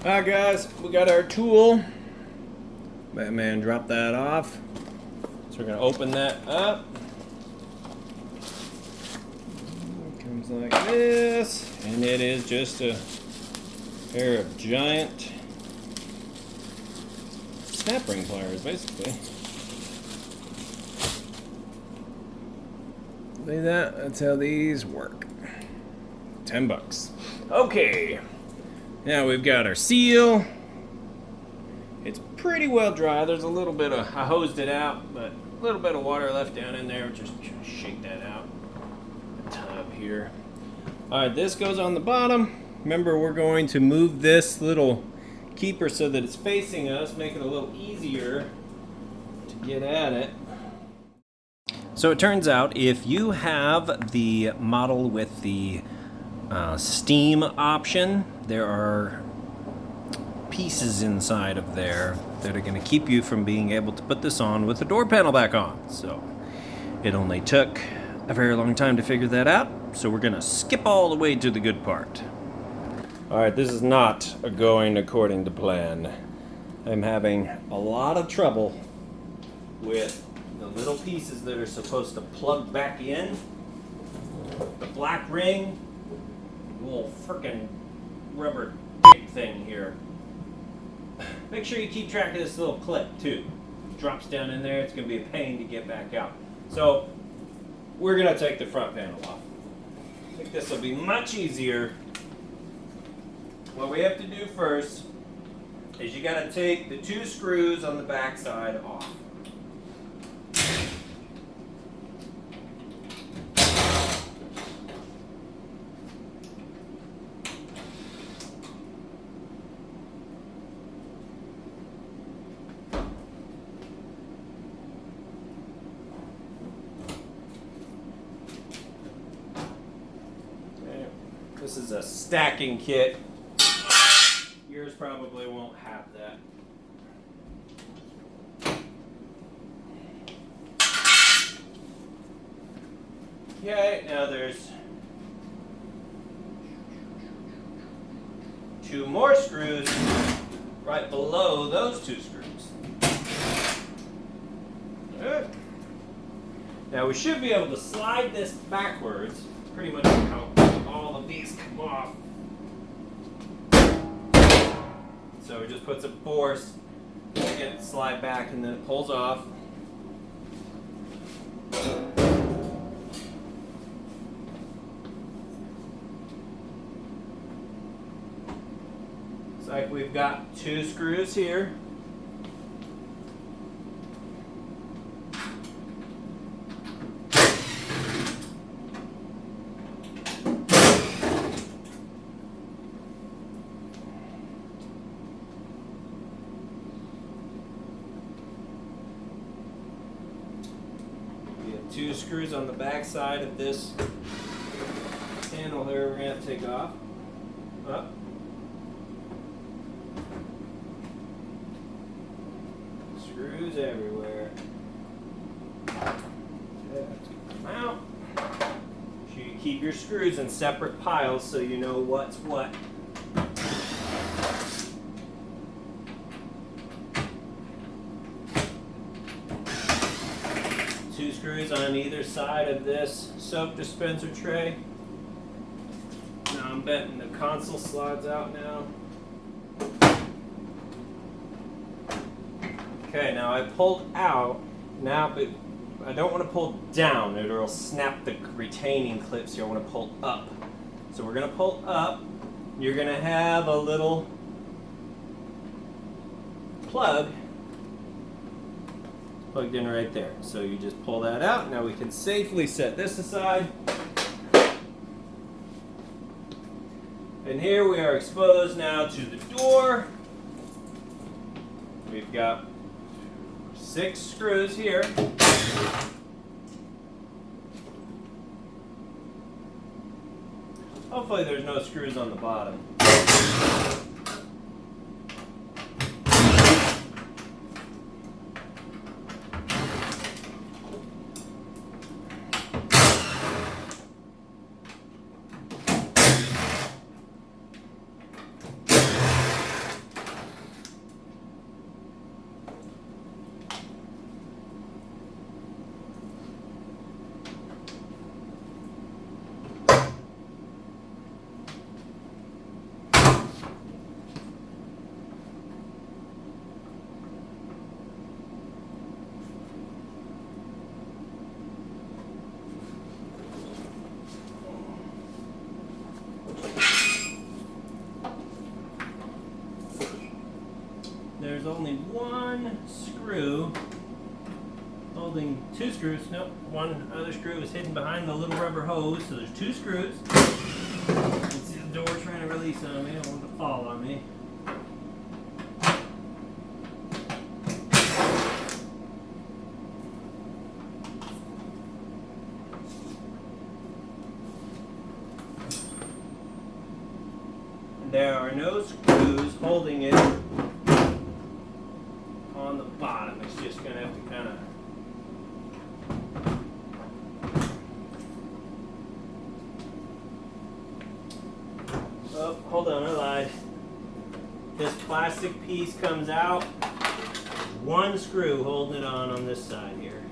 Alright guys, we got our tool. Batman dropped that off. So we're gonna open that up. It comes like this, and it is just a pair of giant snap ring pliers, basically. See that? That's how these work. $10. Okay. Now we've got our seal. It's pretty well dry. There's a little bit of, I hosed it out, but a little bit of water left down in there. Just shake that out. The tub here. Alright, this goes on the bottom. Remember, we're going to move this little keeper so that it's facing us, make it a little easier to get at it. So it turns out if you have the model with the steam option, there are pieces inside of there that are going to keep you from being able to put this on with the door panel back on. So it only took a very long time to figure that out, so we're going to skip all the way to the good part. Alright, this is not going according to plan. I'm having a lot of trouble with the little pieces that are supposed to plug back in. The black ring, little frickin' rubber dick thing here. Make sure you keep track of this little clip too. It drops down in there, it's gonna be a pain to get back out. So we're gonna take the front panel off. I think this will be much easier. What we have to do first is you gotta take the 2 screws on the back side off. This is a stacking kit. Yours probably won't have that. Okay, now there's 2 more screws right below those 2 screws. Good. Now we should be able to slide this backwards, pretty much how all of these come off. So it just puts a force, get it slide back, and then it pulls off. It's like we've got 2 screws here. We have 2 screws on the back side of this panel here we're going to take off. Up. Screws everywhere. Okay, come out. Make sure you keep your screws in separate piles so you know what's what. Two screws on either side of this soap dispenser tray. Now I'm betting the console slides out now. Okay, now I pulled out. Now, but I don't want to pull down. It'll snap the retaining clips here. I want to pull up. So we're going to pull up. You're going to have a little plug plugged in right there. So you just pull that out. Now we can safely set this aside. And here we are exposed now to the door. We've got 6 screws here. Hopefully there's no screws on the bottom. there's only one screw holding two screws. Nope, one other screw is hidden behind the little rubber hose, so there's two screws. You can see the door trying to release on me. I don't want it to fall on me. There are no screws holding it on the bottom. It's just going to have to kind of oh, hold on, I lied. This plastic piece comes out. One screw holding it on this side here.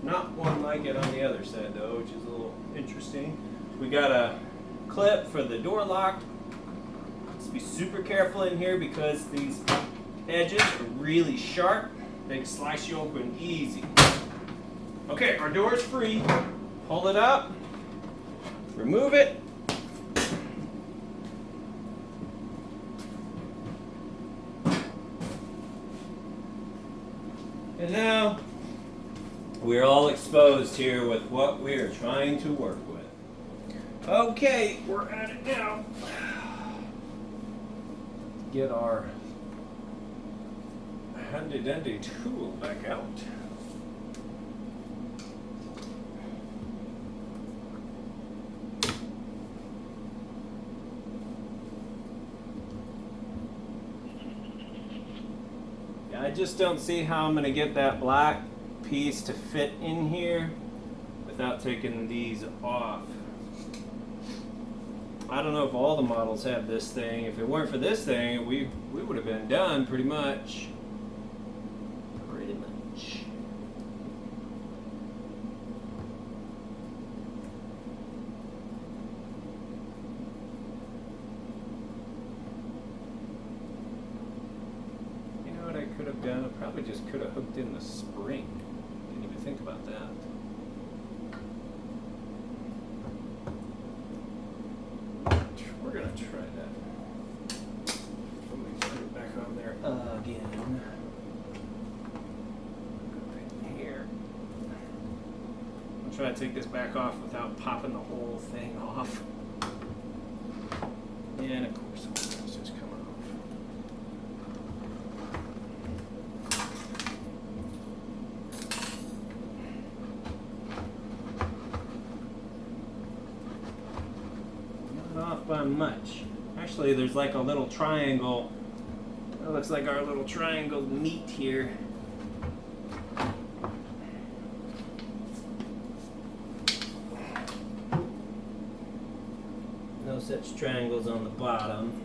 Not one like it on the other side though, which is a little interesting. We got a clip for the door lock. Let's be super careful in here because these edges are really sharp. They can slice you open easy. Okay, our door is free. Pull it up, remove it. And now we're all exposed here with what we're trying to work with. Okay, we're at it now. Get our handy dandy tool back out. Yeah, I just don't see how I'm going to get that black piece to fit in here without taking these off. I don't know if all the models have this thing. If it weren't for this thing, we would have been done pretty much. Pretty much. You know what I could have done? I probably just could have hooked in the spring. Didn't even think about that. We're gonna try that. Let me put it back on there again. Right here. I'll try to take this back off without popping the whole thing off. And of course, it's just coming off. Off by much. Actually, there's like a little triangle. That looks like our little triangle meat here. No such triangles on the bottom.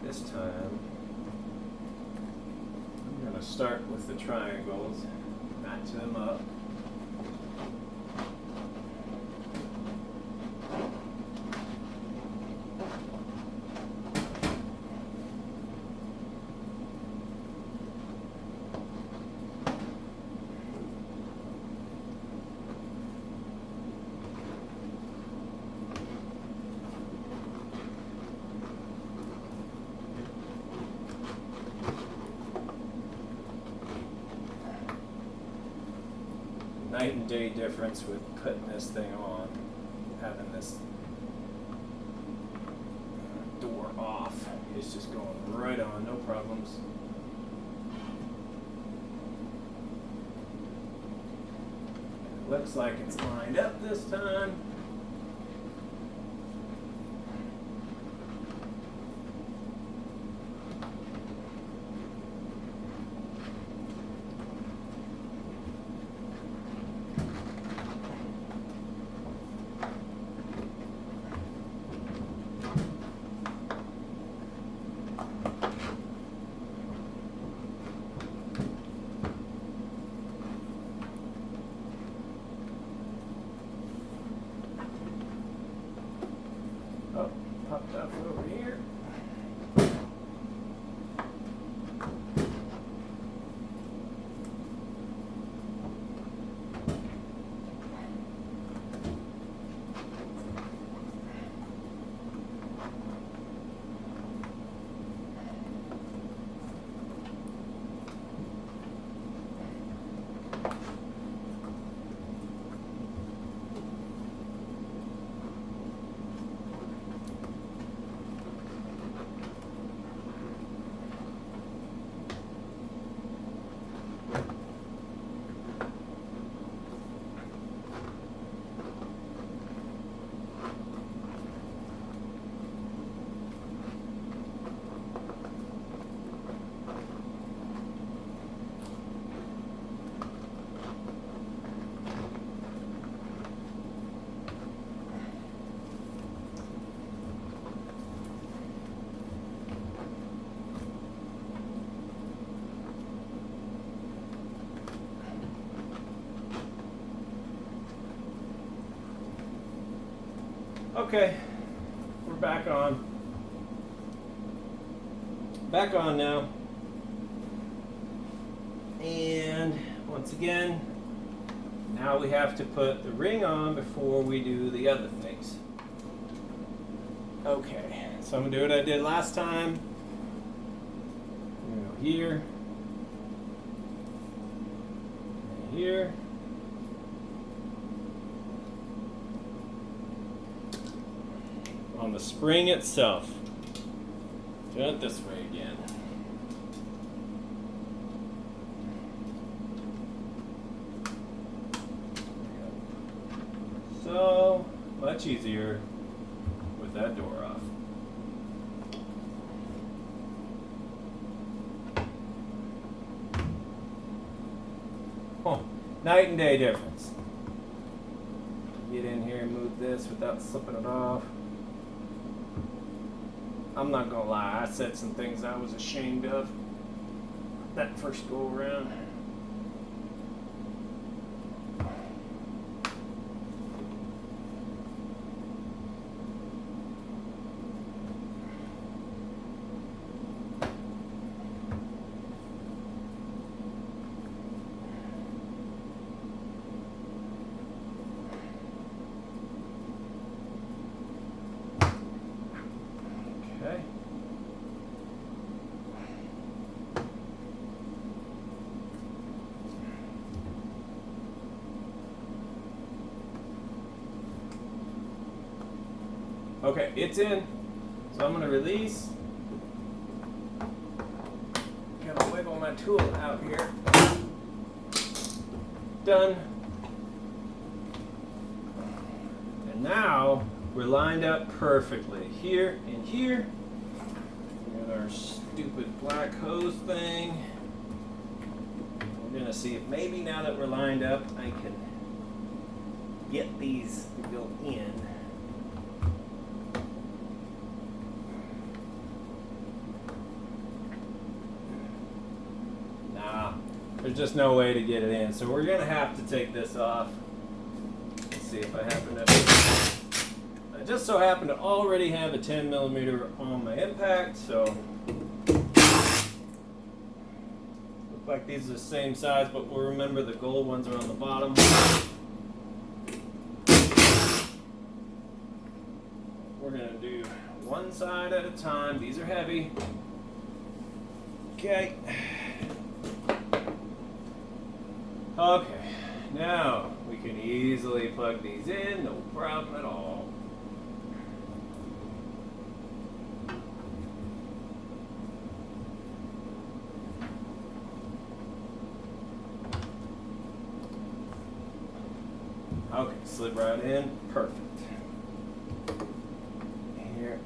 This time, I'm going to start with the triangles, match them up. Night and day difference with putting this thing on, having this door off. It's just going right on, no problems. It looks like it's lined up this time. Okay, we're back on. Back on now. And once again, now we have to put the ring on before we do the other things. Okay, so I'm gonna do what I did last time. I'm gonna go here, and here. On the spring itself. Do it this way again. So much easier with that door off. Oh, night and day difference. Get in here and move this without slipping it off. I'm not gonna lie, I said some things I was ashamed of that first go around. Okay. Okay, it's in. So I'm going to release. Gotta wiggle my tool out here. Done. And now we're lined up perfectly. Here and here. We got our stupid black hose thing. We're going to see if maybe now that we're lined up, I can get these to go in. There's just no way to get it in. So we're gonna have to take this off. Let's see if I happen to, I just so happen to already have a 10mm on my impact, so look like these are the same size, but we'll remember the gold ones are on the bottom. We're gonna do one side at a time. These are heavy. Okay. Okay, now we can easily plug these in, no problem at all. Okay, slid right in, perfect. Here.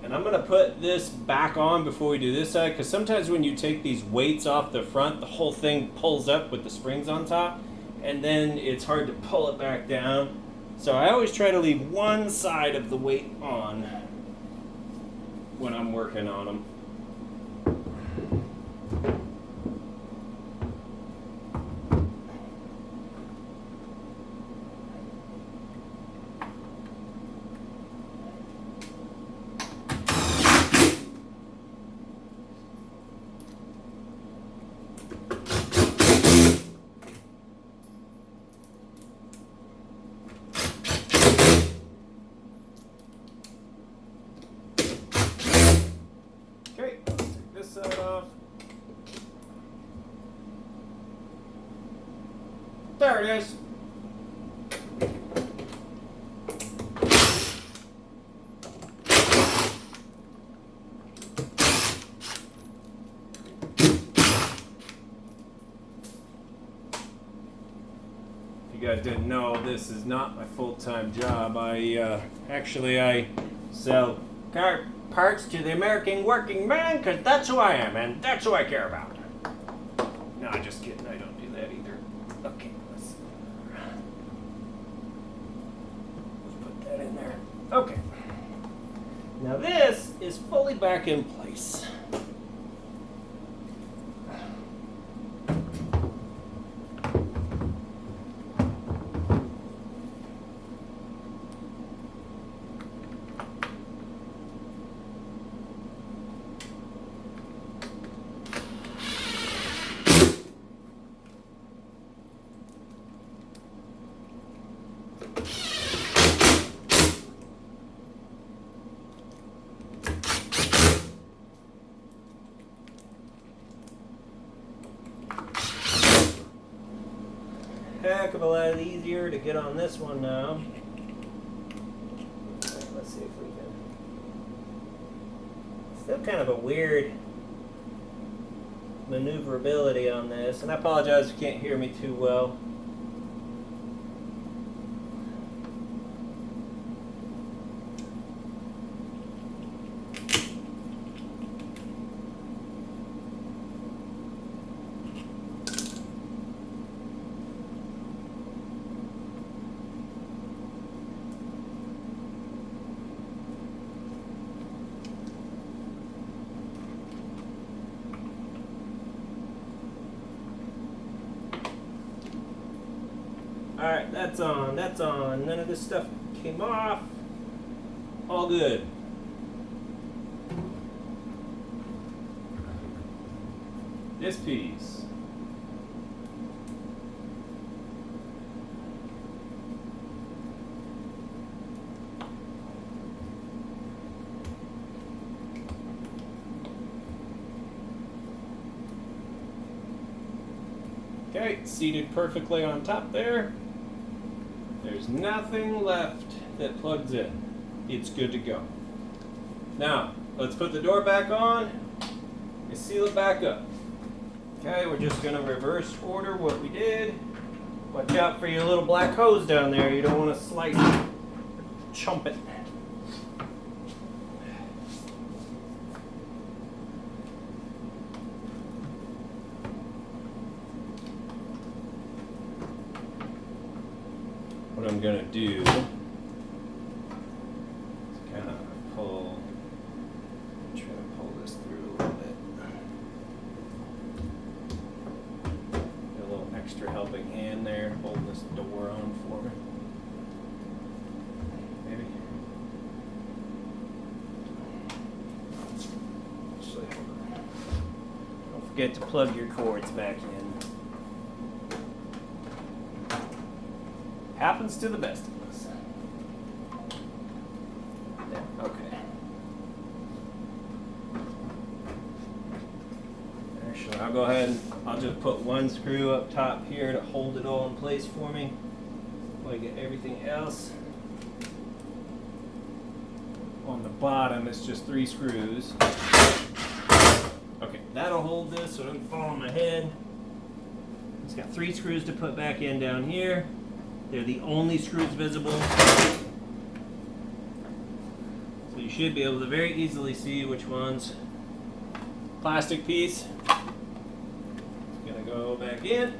And I'm gonna put this back on before we do this side, because sometimes when you take these weights off the front, the whole thing pulls up with the springs on top, and then it's hard to pull it back down. So I always try to leave one side of the weight on when I'm working on them. Okay, let's take this side off. There it is. If you guys didn't know, this is not my full-time job. I sell car parts to the American working man, because that's who I am, and that's who I care about. No, just kidding. I don't do that either. Okay, let's put that in there. Okay. Now this is fully back in place. heck of a lot easier to get on this one now. Okay, let's see if we can. Still kind of a weird maneuverability on this, and I apologize if you can't hear me too well. Alright, that's on, that's on. None of this stuff came off. All good. This piece. Okay, seated perfectly on top there. There's nothing left that plugs in. It's good to go. Now, let's put the door back on and seal it back up. Okay, we're just gonna reverse order what we did. Watch out for your little black hose down there. You don't want to slice it, chomp it. What I'm gonna do is kind of try to pull this through a little bit. Get a little extra helping hand there, holding this door on for me. Maybe. Actually, hold on. Don't forget to plug your cords back in. Happens to the best of us. There, okay. Actually, I'll go ahead and I'll just put one screw up top here to hold it all in place for me while I get everything else. On the bottom, it's just 3 screws. Okay, that'll hold this so it doesn't fall on my head. It's got 3 screws to put back in down here. They're the only screws visible. So you should be able to very easily see which one's plastic piece. It's gonna go back in.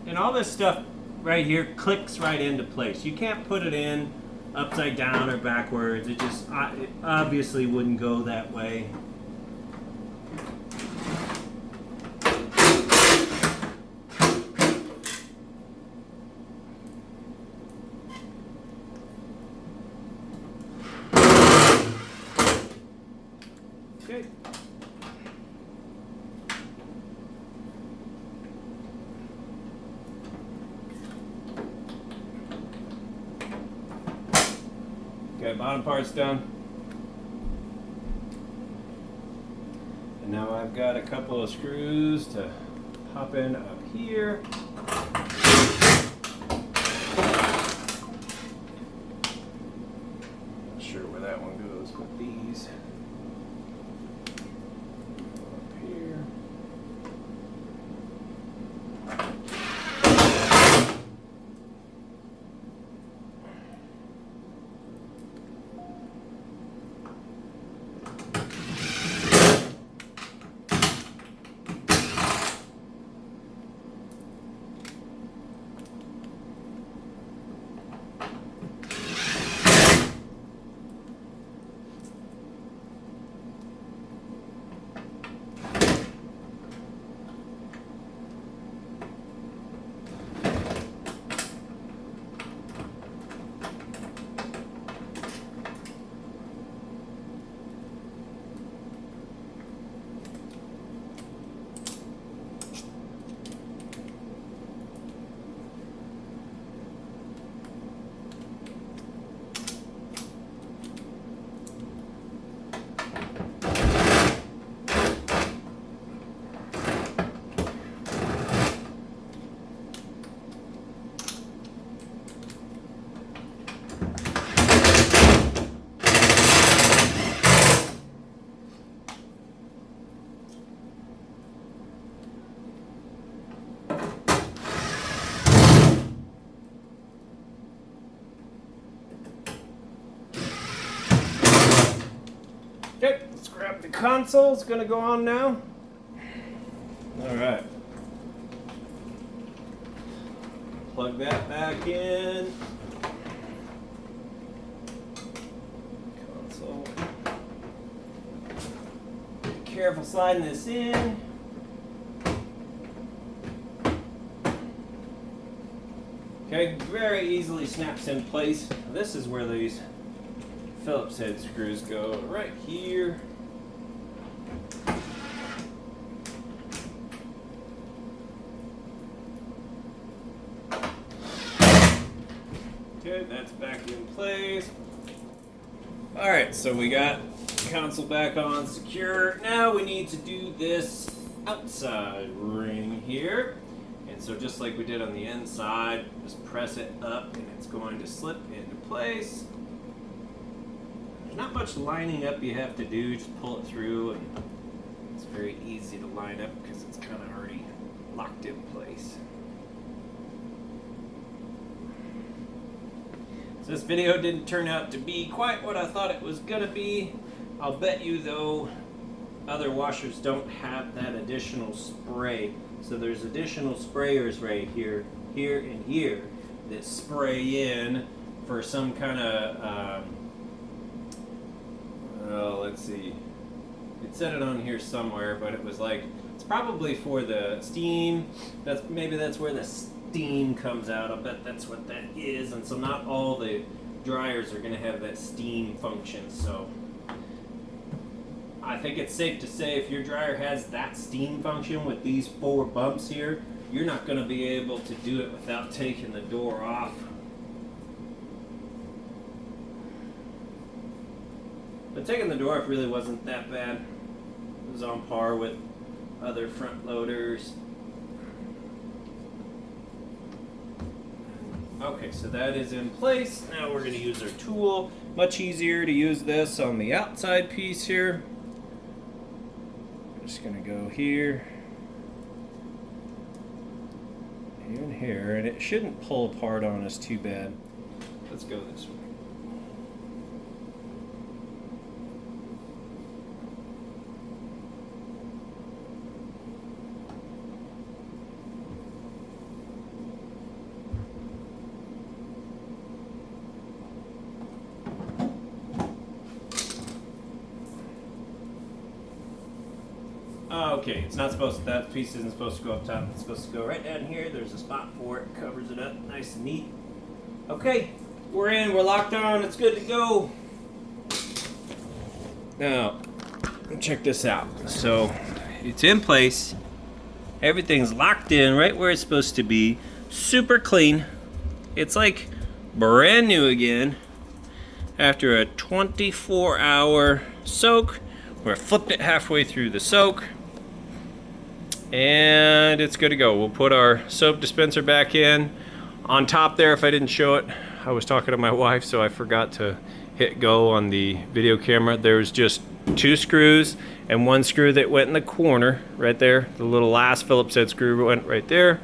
And all this stuff right here clicks right into place. You can't put it in upside down or backwards. It just it obviously wouldn't go that way. Okay. Okay, bottom part's done. And now I've got a couple of screws to pop in up here. Not sure where that one goes, but these. Okay, let's grab the console. It's gonna go on now. All right. Plug that back in. Console. Be careful sliding this in. Okay, very easily snaps in place. This is where these Phillips head screws go, right here. Okay, that's back in place. All right, so we got console back on secure. Now we need to do this outside ring here. And so just like we did on the inside, just press it up and it's going to slip into place. There's not much lining up you have to do, just pull it through, and it's very easy to line up because it's kind of already locked in place. So this video didn't turn out to be quite what I thought it was gonna be. I'll bet you though other washers don't have that additional spray. So there's additional sprayers right here, here, and here that spray in for some kind of, let's see. It said it on here somewhere, but it was like, it's probably for the steam. Maybe that's where the steam comes out. I bet that's what that is. And so not all the dryers are gonna have that steam function. So I think it's safe to say if your dryer has that steam function with these 4 bumps here, you're not going to be able to do it without taking the door off. But taking the door off really wasn't that bad. It was on par with other front loaders. Okay, so that is in place. Now we're going to use our tool. Much easier to use this on the outside piece here. Just gonna go here and here, and it shouldn't pull apart on us too bad. Let's go this way. Okay, it's not supposed to, that piece isn't supposed to go up top. It's supposed to go right down here. There's a spot for it. Covers it up nice and neat. Okay, we're in. We're locked on. It's good to go. Now, check this out. So, it's in place. Everything's locked in right where it's supposed to be. Super clean. It's like brand new again. After a 24-hour soak, we flipped it halfway through the soak. And it's good to go. We'll put our soap dispenser back in. On top there, if I didn't show it, I was talking to my wife, so I forgot to hit go on the video camera. There's just 2 screws and 1 screw that went in the corner right there. The little last Phillips head screw went right there.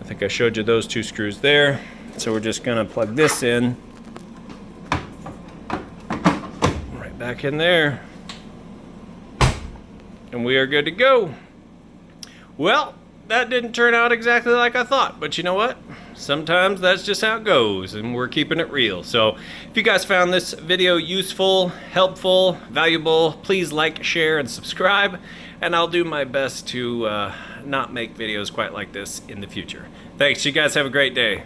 I think I showed you those 2 screws there. So we're just gonna plug this in. Right back in there. And we are good to go. Well, that didn't turn out exactly like I thought, but you know what? Sometimes that's just how it goes, and we're keeping it real. So if you guys found this video useful, helpful, valuable, please like, share, and subscribe, and I'll do my best to not make videos quite like this in the future. Thanks. You guys have a great day.